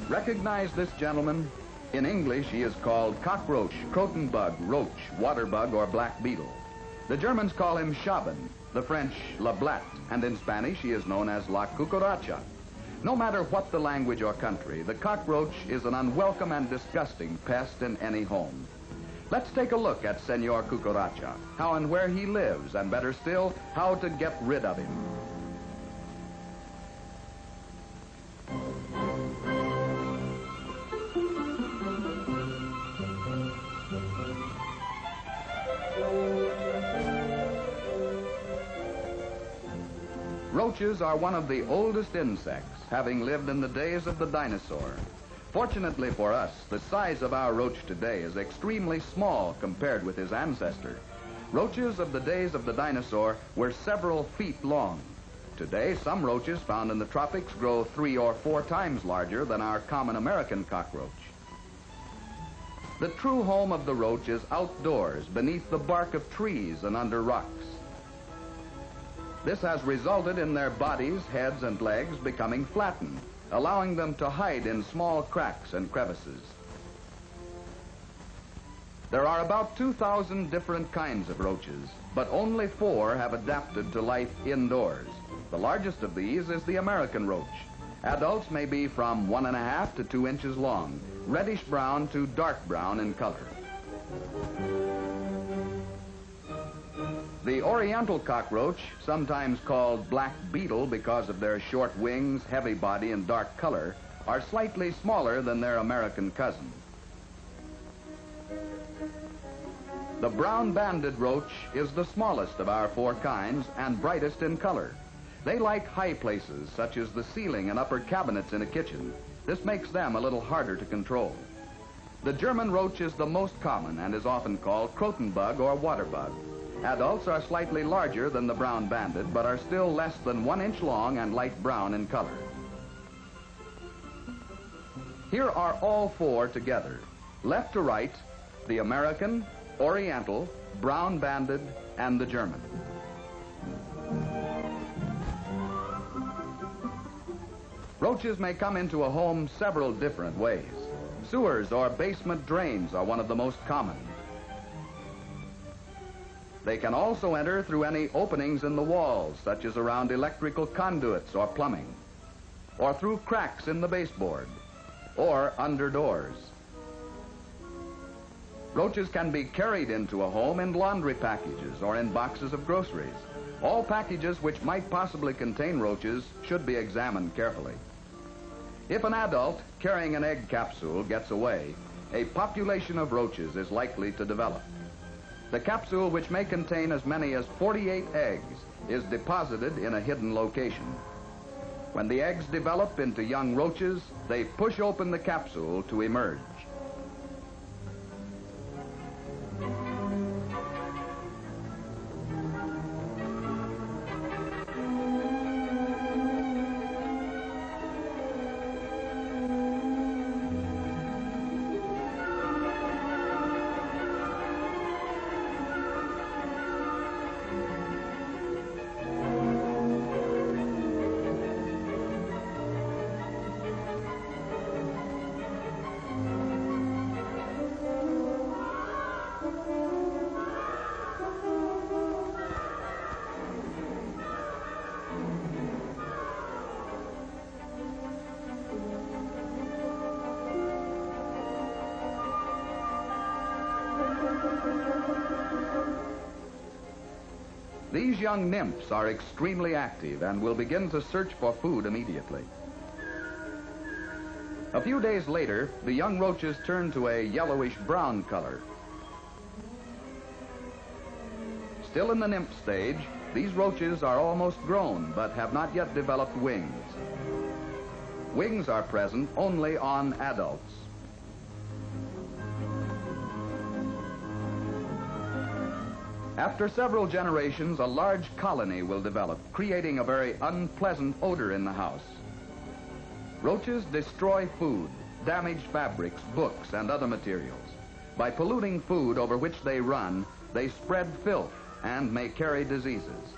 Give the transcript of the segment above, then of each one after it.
Recognize this gentleman? In English, he is called cockroach, croton-bug, roach, water-bug, or black beetle. The Germans call him Schaben, the French la blatte, and in Spanish he is known as la cucaracha. No matter what the language or country, the cockroach is an unwelcome and disgusting pest in any home. Let's take a look at Senor Cucaracha, how and where he lives, and better still, how to get rid of him. Roaches are one of the oldest insects, having lived in the days of the dinosaur. Fortunately for us, the size of our roach today is extremely small compared with his ancestor. Roaches of the days of the dinosaur were several feet long. Today, some roaches found in the tropics grow 3 or 4 times larger than our common American cockroach. The true home of the roach is outdoors, beneath the bark of trees and under rocks. This has resulted in their bodies, heads, and legs becoming flattened, allowing them to hide in small cracks and crevices. There are about 2,000 different kinds of roaches, but only 4 have adapted to life indoors. The largest of these is the American roach. Adults may be from 1.5 to 2 inches long, reddish brown to dark brown in color. The oriental cockroach, sometimes called black beetle because of their short wings, heavy body, and dark color, are slightly smaller than their American cousin. The brown-banded roach is the smallest of our 4 kinds and brightest in color. They like high places, such as the ceiling and upper cabinets in a kitchen. This makes them a little harder to control. The German roach is the most common and is often called croton bug or water bug. Adults are slightly larger than the brown-banded, but are still less than 1 inch long and light brown in color. Here are all 4 together. Left to right, the American, Oriental, brown-banded, and the German. Roaches may come into a home several different ways. Sewers or basement drains are one of the most common. They can also enter through any openings in the walls, such as around electrical conduits or plumbing, or through cracks in the baseboard, or under doors. Roaches can be carried into a home in laundry packages or in boxes of groceries. All packages which might possibly contain roaches should be examined carefully. If an adult carrying an egg capsule gets away, a population of roaches is likely to develop. The capsule, which may contain as many as 48 eggs, is deposited in a hidden location. When the eggs develop into young roaches, they push open the capsule to emerge. These young nymphs are extremely active and will begin to search for food immediately. A few days later, the young roaches turn to a yellowish-brown color. Still in the nymph stage, these roaches are almost grown but have not yet developed wings. Wings are present only on adults. After several generations, a large colony will develop, creating a very unpleasant odor in the house. Roaches destroy food, damage fabrics, books, and other materials. By polluting food over which they run, they spread filth and may carry diseases.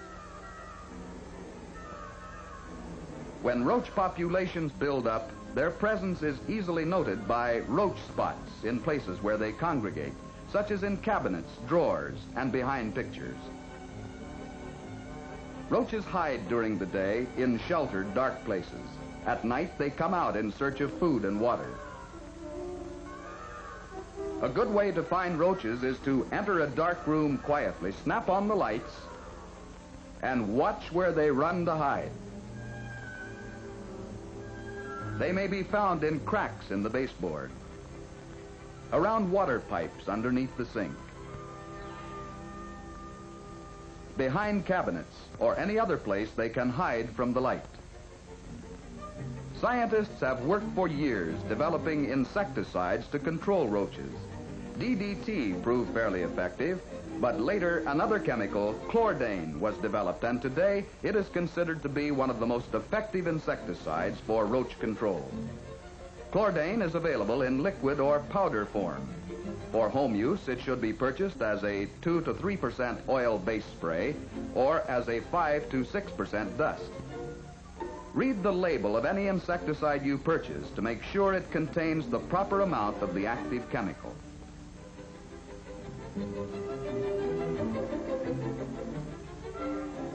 When roach populations build up, their presence is easily noted by roach spots in places where they congregate, such as in cabinets, drawers, and behind pictures. Roaches hide during the day in sheltered, dark places. At night, they come out in search of food and water. A good way to find roaches is to enter a dark room quietly, snap on the lights, and watch where they run to hide. They may be found in cracks in the baseboard, around water pipes underneath the sink, behind cabinets, or any other place they can hide from the light. Scientists have worked for years developing insecticides to control roaches. DDT proved fairly effective, but later another chemical, chlordane, was developed, and today it is considered to be one of the most effective insecticides for roach control. Chlordane is available in liquid or powder form. For home use, it should be purchased as a 2 to 3% oil-based spray or as a 5 to 6% dust. Read the label of any insecticide you purchase to make sure it contains the proper amount of the active chemical.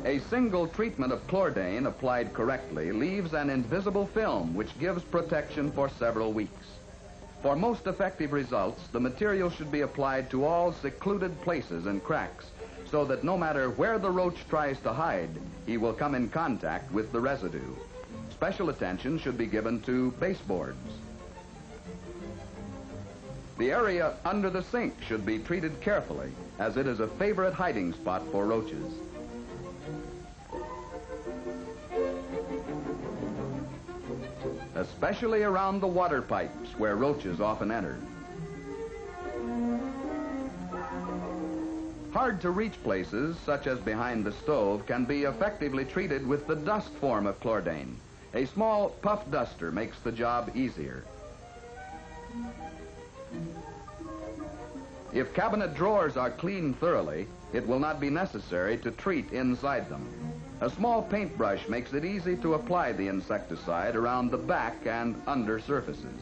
A single treatment of chlordane applied correctly leaves an invisible film which gives protection for several weeks. For most effective results, the material should be applied to all secluded places and cracks so that no matter where the roach tries to hide, he will come in contact with the residue. Special attention should be given to baseboards. The area under the sink should be treated carefully, as it is a favorite hiding spot for roaches. Especially around the water pipes where roaches often enter. Hard-to-reach places, such as behind the stove, can be effectively treated with the dust form of chlordane. A small puff duster makes the job easier. If cabinet drawers are cleaned thoroughly, it will not be necessary to treat inside them. A small paintbrush makes it easy to apply the insecticide around the back and under surfaces.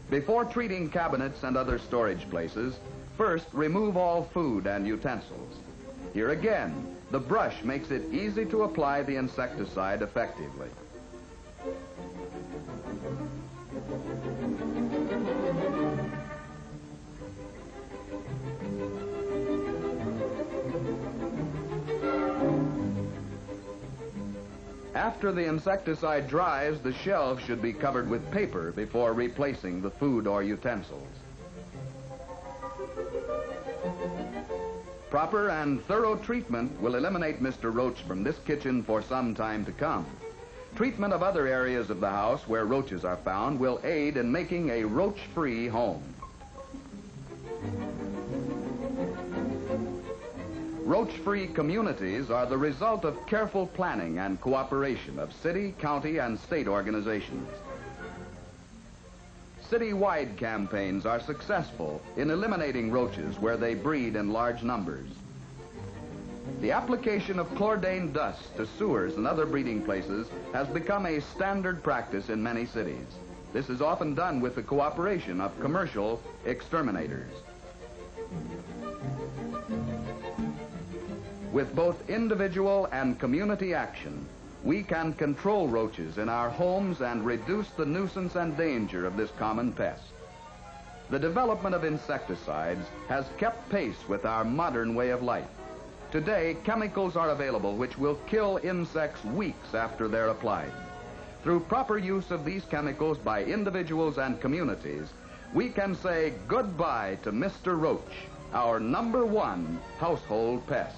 Before treating cabinets and other storage places, first remove all food and utensils. Here again, the brush makes it easy to apply the insecticide effectively. After the insecticide dries, the shelves should be covered with paper before replacing the food or utensils. Proper and thorough treatment will eliminate Mr. Roach from this kitchen for some time to come. Treatment of other areas of the house where roaches are found will aid in making a roach-free home. Roach-free communities are the result of careful planning and cooperation of city, county, and state organizations. City-wide campaigns are successful in eliminating roaches where they breed in large numbers. The application of chlordane dust to sewers and other breeding places has become a standard practice in many cities. This is often done with the cooperation of commercial exterminators. With both individual and community action, we can control roaches in our homes and reduce the nuisance and danger of this common pest. The development of insecticides has kept pace with our modern way of life. Today, chemicals are available which will kill insects weeks after they're applied. Through proper use of these chemicals by individuals and communities, we can say goodbye to Mr. Roach, our #1 household pest.